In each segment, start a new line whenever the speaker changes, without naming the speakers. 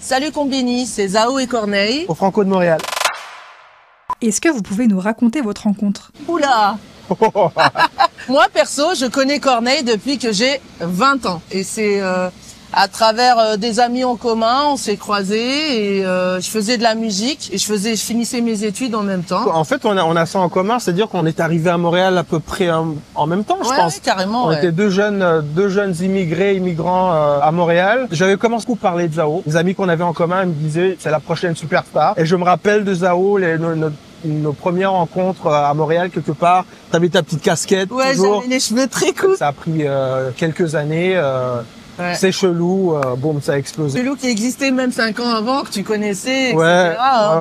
Salut Combini, c'est Zao et Corneille.
Au Franco de Montréal.
Est-ce que vous pouvez nous raconter votre rencontre?
Oula. Moi, perso, je connais Corneille depuis que j'ai 20 ans. Et c'est à travers des amis en commun, on s'est croisés et je faisais de la musique et je finissais mes études en même temps.
En fait, on a ça en commun, c'est-à-dire qu'on est arrivé à Montréal à peu près en même temps, je pense.
Ouais, carrément.
On était deux jeunes immigrants à Montréal. J'avais commencé à parler de Zao. Les amis qu'on avait en commun, ils me disaient c'est la prochaine superstar. Et je me rappelle de Zao, nos premières rencontres à Montréal quelque part. T'avais ta petite casquette.
Ouais,
toujours.
j'avais les cheveux très courts.
Ça a pris quelques années.
Ouais.
C'est chelou, boum, ça a explosé.
Chelou qui existait même 5 ans avant, que tu connaissais, etc.
Ouais.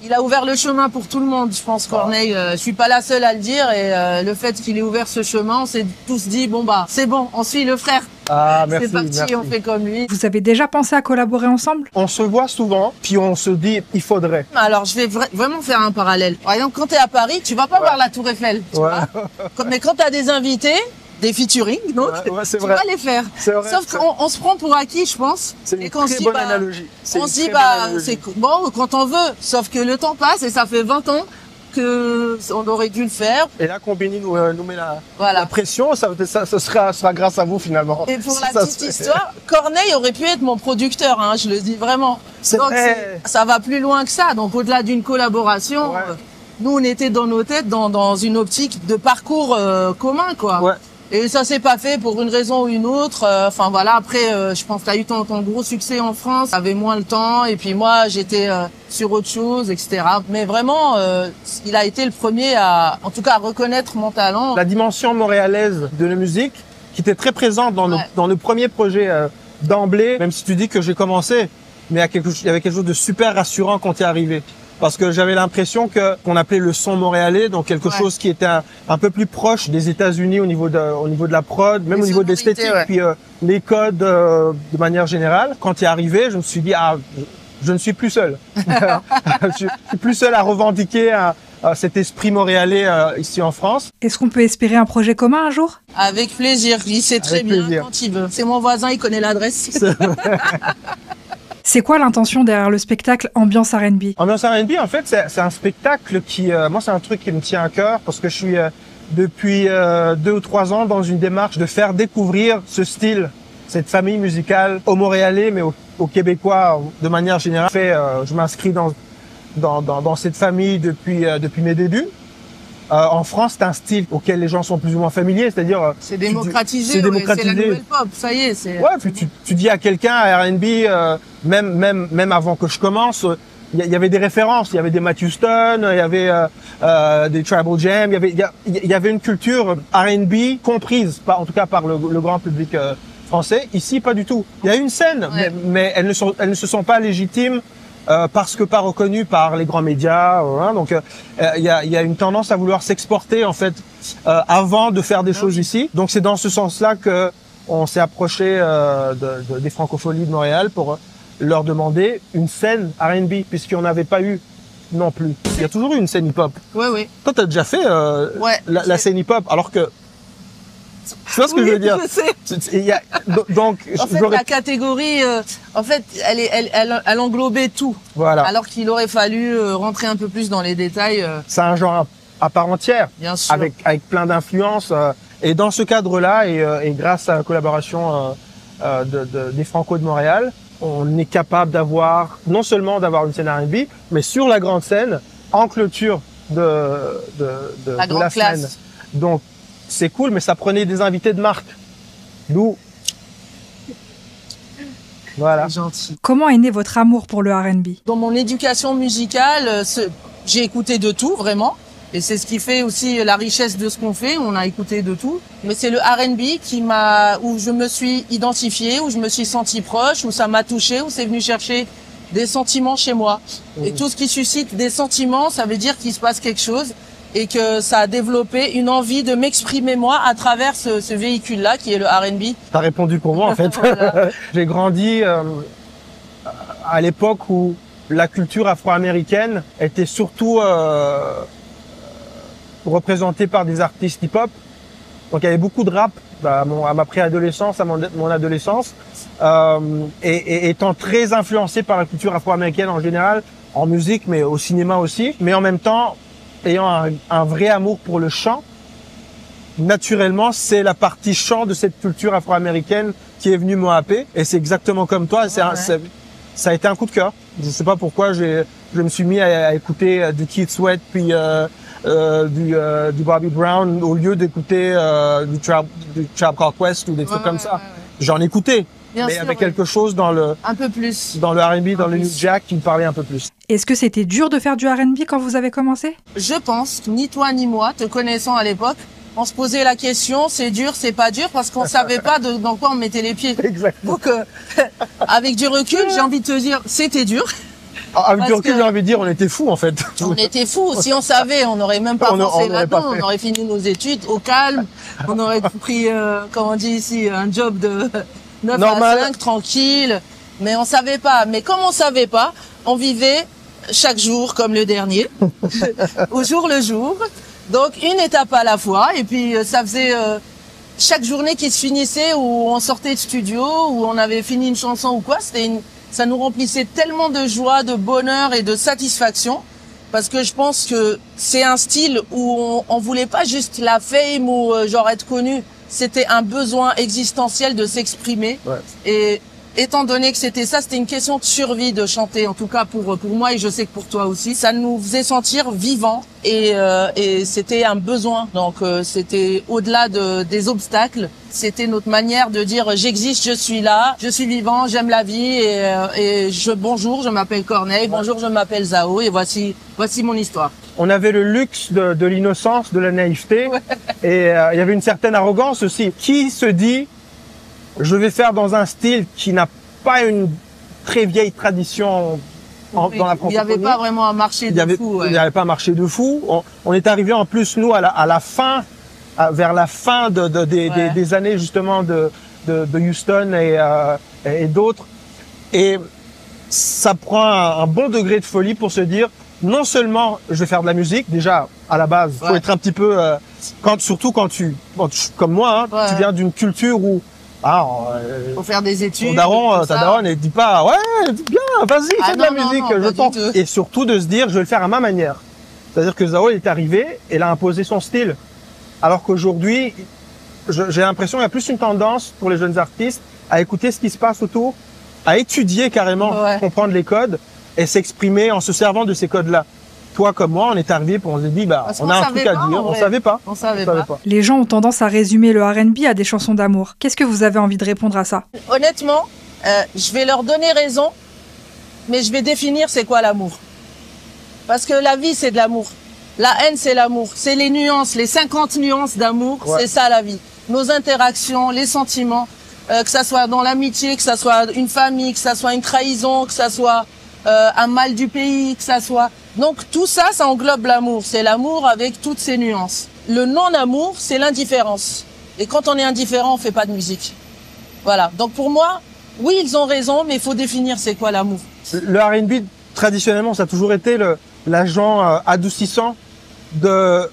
Il a ouvert le chemin pour tout le monde, je pense, Corneille. Je suis pas la seule à le dire et le fait qu'il ait ouvert ce chemin, on s'est tous dit, bon bah, c'est bon, on suit le frère.
Ah, merci,
c'est parti,
merci.
on fait comme lui.
Vous avez déjà pensé à collaborer ensemble?
On se voit souvent, puis on se dit, il faudrait.
Alors, je vais vraiment faire un parallèle. Par exemple, quand tu es à Paris, tu vas pas voir la Tour Eiffel. Tu vois. Mais quand tu as des invités, des featuring, donc,
c'est
tu
vrai.
vas les faire.
C'est vrai.
Sauf qu'on se prend pour acquis, je pense.
C'est une
et qu'on
très
se dit,
bonne analogie.
On se dit, bah, c'est bon quand on veut. Sauf que le temps passe et ça fait 20 ans que on aurait dû le faire.
Et là, Combini nous met
Voilà.
la pression, ça sera grâce à vous finalement.
Et pour la petite histoire, Corneille aurait pu être mon producteur, hein, je le dis vraiment.
C'est vrai.
Ça va plus loin que ça. Donc au-delà d'une collaboration, nous on était dans nos têtes dans une optique de parcours commun, quoi.
Ouais.
Et ça s'est pas fait pour une raison ou une autre. Enfin voilà, après je pense que tu as eu ton gros succès en France, tu avais moins le temps et puis moi j'étais sur autre chose, etc. Mais vraiment, il a été le premier en tout cas à reconnaître mon talent.
La dimension montréalaise de la musique qui était très présente dans nos premiers projets d'emblée, même si tu dis que j'ai commencé, mais il y avait quelque chose de super rassurant quand tu es arrivé. Parce que j'avais l'impression qu'on appelait le son montréalais, donc quelque chose qui était un peu plus proche des États-Unis au niveau de la prod, même au niveau de l'esthétique, puis les codes de manière générale. Quand tu es arrivé, je me suis dit je ne suis plus seul. Je suis plus seul à revendiquer cet esprit montréalais ici en France.
Est-ce qu'on peut espérer un projet commun un jour?
Avec plaisir, il sait très bien quand il veut. C'est mon voisin, il connaît l'adresse.
C'est quoi l'intention derrière le spectacle Ambiance R&B?
Ambiance R&B, en fait, c'est un spectacle qui, moi, c'est un truc qui me tient à cœur parce que je suis depuis 2 ou 3 ans dans une démarche de faire découvrir ce style, cette famille musicale aux Montréalais, mais aux Québécois de manière générale. Je m'inscris dans cette famille depuis mes débuts. En France, c'est un style auquel les gens sont plus ou moins familiers, c'est-à-dire
c'est démocratisé, c'est la nouvelle pop, ça y est.
Ouais, puis tu dis à quelqu'un à R&B, même avant que je commence, il y avait des références, il y avait des Matthew Stone, il y avait des Tribal Jam, il y avait une culture R&B comprise, en tout cas par le grand public français. Ici, pas du tout. Il y a une scène, mais elles ne se sont pas légitimes. Parce que pas reconnu par les grands médias, donc il y a une tendance à vouloir s'exporter en fait avant de faire des choses ici. Donc c'est dans ce sens-là que on s'est approché des Francopholies de Montréal pour leur demander une scène R&B puisqu'il n'y en avait pas eu non plus. Il y a toujours eu une scène hip-hop.
Oui.
Toi, t'as déjà fait la scène hip-hop alors que tu vois ce que je veux dire?
Je sais.
Donc,
en fait, la catégorie, en fait, elle englobait tout.
Voilà.
Alors qu'il aurait fallu rentrer un peu plus dans les détails.
C'est un genre à part entière,
bien sûr,
avec plein d'influences. Et dans ce cadre-là, et grâce à la collaboration des Franco de Montréal, on est capable non seulement d'avoir une scène R&B, mais sur la grande scène, en clôture de la semaine. Donc, c'est cool, mais ça prenait des invités de marque. Nous, voilà.
Gentil.
Comment est né votre amour pour le R&B? Dans
mon éducation musicale, j'ai écouté de tout, vraiment. Et c'est ce qui fait aussi la richesse de ce qu'on fait. On a écouté de tout. Mais c'est le R&B où je me suis identifiée, où je me suis sentie proche, où ça m'a touchée, où c'est venu chercher des sentiments chez moi. Et tout ce qui suscite des sentiments, ça veut dire qu'il se passe quelque chose. Et que ça a développé une envie de m'exprimer moi à travers ce véhicule-là qui est le R&B.
T'as répondu pour moi en fait. Voilà. J'ai grandi à l'époque où la culture afro-américaine était surtout représentée par des artistes hip-hop. Donc il y avait beaucoup de rap à ma préadolescence, à mon adolescence, et étant très influencé par la culture afro-américaine en général, en musique, mais au cinéma aussi, mais en même temps, ayant un vrai amour pour le chant, naturellement, c'est la partie chant de cette culture afro-américaine qui est venue me happer, et c'est exactement comme toi, ça a été un coup de cœur. Je sais pas pourquoi je me suis mis à écouter du Keith Sweat puis du Bobby Brown au lieu d'écouter du Tribe Called Quest ou des trucs comme ça. J'en écoutais, mais il y avait quelque chose dans le
un peu plus
dans le R&B, dans le New Jack qui me parlait un peu plus.
Est-ce que c'était dur de faire du R&B quand vous avez commencé?
Je pense, ni toi ni moi, te connaissant à l'époque, on se posait la question, c'est dur, c'est pas dur, parce qu'on savait pas dans quoi on mettait les pieds.
Exactement.
Donc, avec du recul, j'ai envie de te dire, c'était dur.
Avec du recul, j'ai envie de dire, on était fous en fait.
On était fous. Si on savait, on n'aurait même pas pensé là-dedans. On aurait fini nos études au calme. On aurait pris, comme on dit ici, un job de 9
Normal.
à 5, tranquille. Mais on savait pas. Mais comme on savait pas, on vivait chaque jour comme le dernier, au jour le jour. Donc une étape à la fois. Et puis ça faisait chaque journée qui se finissait où on sortait de studio, où on avait fini une chanson ou quoi. Ça nous remplissait tellement de joie, de bonheur et de satisfaction. Parce que je pense que c'est un style où on voulait pas juste la fame ou genre être connu. C'était un besoin existentiel de s'exprimer.
Ouais.
Et étant donné que c'était ça, c'était une question de survie de chanter. En tout cas pour moi et je sais que pour toi aussi. Ça nous faisait sentir vivants et c'était un besoin. Donc c'était au-delà des obstacles. C'était notre manière de dire j'existe, je suis là, je suis vivant, j'aime la vie bonjour, je m'appelle Corneille, bonjour, je m'appelle Zao et voici mon histoire.
On avait le luxe de l'innocence, de la naïveté, et il y avait une certaine arrogance aussi. Qui se dit je vais faire dans un style qui n'a pas une très vieille tradition dans la francophonie.
Il n'y avait pas vraiment un marché de fou.
Il n'y avait pas un marché de fou. On est arrivé en plus nous à la fin, vers la fin des années justement de Houston et d'autres. Et ça prend un bon degré de folie pour se dire non seulement je vais faire de la musique, déjà à la base, faut être un petit peu surtout quand tu comme moi, hein, tu viens d'une culture où
faut faire des études.
Ta daronne, elle dit pas ouais, bien, vas-y, fais de la musique, je t'en. Et surtout de se dire je vais le faire à ma manière. C'est-à-dire que Zao est arrivé, elle a imposé son style. Alors qu'aujourd'hui, j'ai l'impression qu'il y a plus une tendance pour les jeunes artistes à écouter ce qui se passe autour, à étudier carrément, comprendre les codes et s'exprimer en se servant de ces codes-là. Toi comme moi, on est arrivé pour on s'est dit on a un truc à dire, on savait pas.
On savait pas.
Les gens ont tendance à résumer le R&B à des chansons d'amour. Qu'est-ce que vous avez envie de répondre à ça?
Honnêtement, je vais leur donner raison, mais je vais définir c'est quoi l'amour. Parce que la vie c'est de l'amour. La haine, c'est l'amour. C'est les nuances, les 50 nuances d'amour, c'est ça la vie. Nos interactions, les sentiments, que ça soit dans l'amitié, que ça soit une famille, que ça soit une trahison, que ça soit un mal du pays, que ça soit... Donc tout ça, ça englobe l'amour. C'est l'amour avec toutes ses nuances. Le non-amour, c'est l'indifférence. Et quand on est indifférent, on fait pas de musique. Voilà. Donc pour moi, oui, ils ont raison, mais il faut définir c'est quoi l'amour.
Le R&B, traditionnellement, ça a toujours été l'agent adoucissant de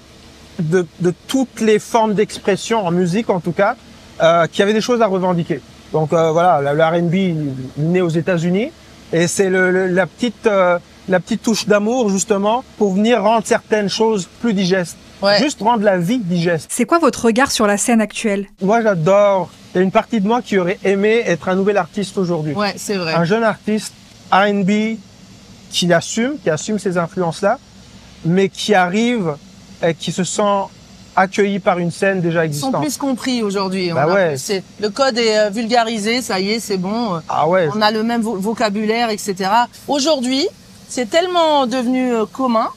toutes les formes d'expression en musique en tout cas qui avaient des choses à revendiquer. Donc voilà, le R&B né aux États-Unis et c'est la petite touche d'amour justement pour venir rendre certaines choses plus digestes. Juste rendre la vie digeste.
C'est quoi votre regard sur la scène actuelle?
Moi j'adore, il y a une partie de moi qui aurait aimé être un nouvel artiste aujourd'hui.
Ouais, c'est vrai.
Un jeune artiste R&B qui assume ces influences-là, mais qui arrive et qui se sent accueilli par une scène déjà existante.
Ils sont plus compris aujourd'hui. Le code est vulgarisé, ça y est, c'est bon. On a le même vocabulaire, etc. Aujourd'hui, c'est tellement devenu commun,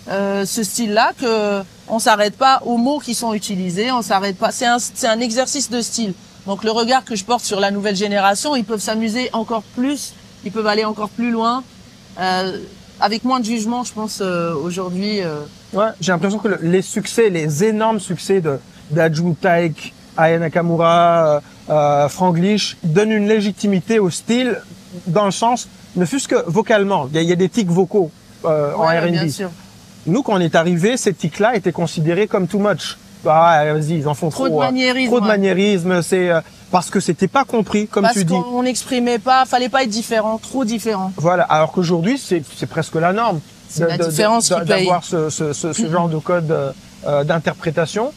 ce style-là, que on s'arrête pas aux mots qui sont utilisés, on s'arrête pas. C'est un exercice de style. Donc le regard que je porte sur la nouvelle génération, ils peuvent s'amuser encore plus, ils peuvent aller encore plus loin. Avec moins de jugement, je pense, aujourd'hui.
J'ai l'impression que les succès, les énormes succès d'Aju Taek, Aya Nakamura, Franglish donnent une légitimité au style dans le sens, ne fût-ce que vocalement. Il y a des tics vocaux en R&B.
Bien sûr.
Nous, quand on est arrivé, ces tics-là étaient considérés comme too much. Bah ouais, vas-y, ils en font trop.
de maniérisme.
Trop de maniérisme, c'est parce que c'était pas compris, comme tu dis.
Parce qu'on n'exprimait pas, fallait pas être différent, trop différent.
Voilà, alors qu'aujourd'hui, c'est presque la norme.
C'est la différence qui paye.
D'avoir ce genre de code d'interprétation.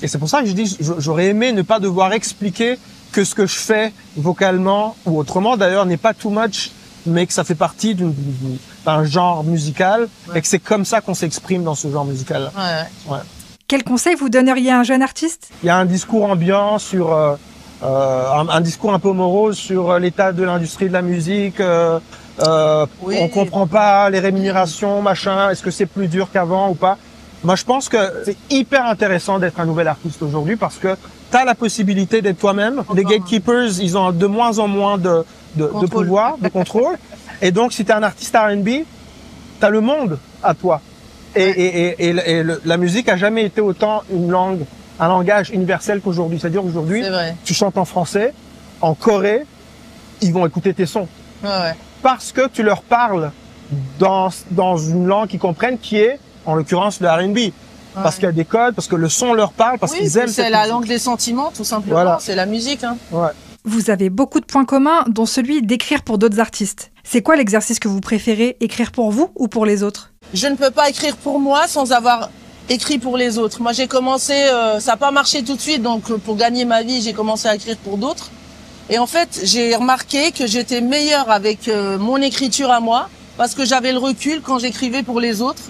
Et c'est pour ça que je dis, j'aurais aimé ne pas devoir expliquer que ce que je fais vocalement ou autrement d'ailleurs n'est pas too much, mais que ça fait partie d'un genre musical et que c'est comme ça qu'on s'exprime dans ce genre musical.
Ouais.
Quel conseil vous donneriez à un jeune artiste?
Il y a un discours ambiant sur un discours un peu morose sur l'état de l'industrie de la musique. Oui. On comprend pas les rémunérations, machin. Est-ce que c'est plus dur qu'avant ou pas? Moi, je pense que c'est hyper intéressant d'être un nouvel artiste aujourd'hui parce que tu as la possibilité d'être toi-même. Les gatekeepers, ils ont de moins en moins de pouvoir, de contrôle. Et donc, si tu es un artiste R&B, tu as le monde à toi. Et la musique a jamais été autant un langage universel qu'aujourd'hui. C'est-à-dire qu'aujourd'hui, tu chantes en français, en Corée, ils vont écouter tes sons.
Ouais.
Parce que tu leur parles dans une langue qu'ils comprennent, qui est, en l'occurrence, le R&B. Ouais. Parce qu'il y a des codes, parce que le son leur parle, parce qu'ils aiment cette musique.
C'est la langue des sentiments, tout simplement. Voilà. C'est la musique. Hein.
Ouais.
Vous avez beaucoup de points communs, dont celui d'écrire pour d'autres artistes. C'est quoi l'exercice que vous préférez, écrire pour vous ou pour les autres?
Je ne peux pas écrire pour moi sans avoir écrit pour les autres. Moi, j'ai commencé, ça n'a pas marché tout de suite, donc pour gagner ma vie, j'ai commencé à écrire pour d'autres. Et en fait, j'ai remarqué que j'étais meilleure avec mon écriture à moi, parce que j'avais le recul quand j'écrivais pour les autres.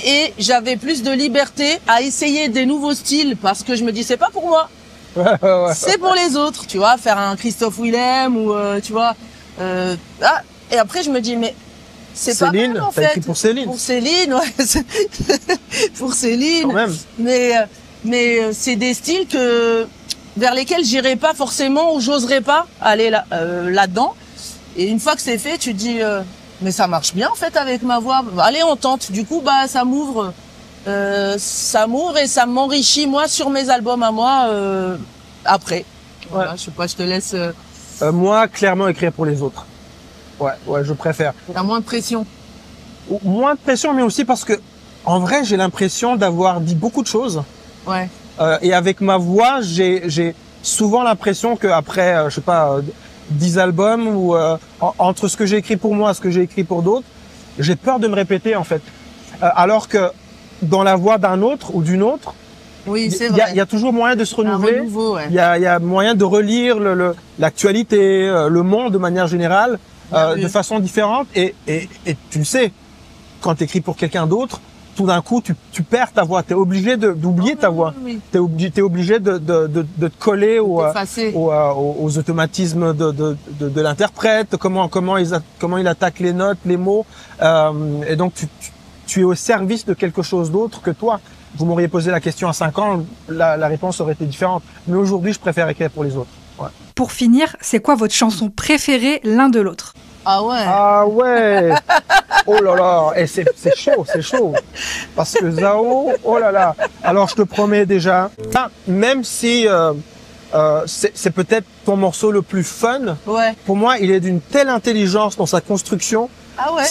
Et j'avais plus de liberté à essayer des nouveaux styles, parce que je me dis, c'est pas pour moi. C'est pour les autres, tu vois, faire un Christophe Willem ou, tu vois. Et après, je me dis, mais c'est pas mal, en fait.
Écrit pour Céline.
Pour Céline, ouais. Pour Céline.
Quand même.
Mais c'est des styles vers lesquels j'irai pas forcément ou j'oserais pas aller là-dedans. Et une fois que c'est fait, tu te dis, mais ça marche bien en fait avec ma voix. Allez, on tente. Du coup, bah ça m'ouvre et ça m'enrichit moi sur mes albums à moi après. Voilà, je sais pas, je te laisse.
Moi, clairement écrire pour les autres. Ouais, je préfère.
T'as moins de pression.
Moins de pression, mais aussi parce que en vrai, j'ai l'impression d'avoir dit beaucoup de choses.
Ouais.
Et avec ma voix, j'ai souvent l'impression qu'après, je sais pas, 10 albums ou entre ce que j'ai écrit pour moi et ce que j'ai écrit pour d'autres, j'ai peur de me répéter en fait. Alors que dans la voix d'un autre ou d'une autre,
oui, c'est vrai.
Il y a toujours moyen de se renouveler.
Ouais.
Il y a moyen de relire l'actualité, le monde de manière générale, de façon différente. Et tu le sais, quand tu écris pour quelqu'un d'autre, tout d'un coup, tu perds ta voix. Tu es obligé d'oublier ta voix.
Oui.
Tu es obligé de te coller aux automatismes de l'interprète, comment il attaque les notes, les mots. Et donc, tu es au service de quelque chose d'autre que toi. Vous m'auriez posé la question à 5 ans, la réponse aurait été différente. Mais aujourd'hui, je préfère écrire pour les autres. Ouais.
Pour finir, c'est quoi votre chanson préférée l'un de l'autre?
Ah ouais.
Ah ouais. Oh là là. Et c'est chaud. Parce que Zao, oh là là. Alors je te promets déjà, même si c'est peut-être ton morceau le plus fun,
ouais.
Pour moi, il est d'une telle intelligence dans sa construction.
Ah ouais.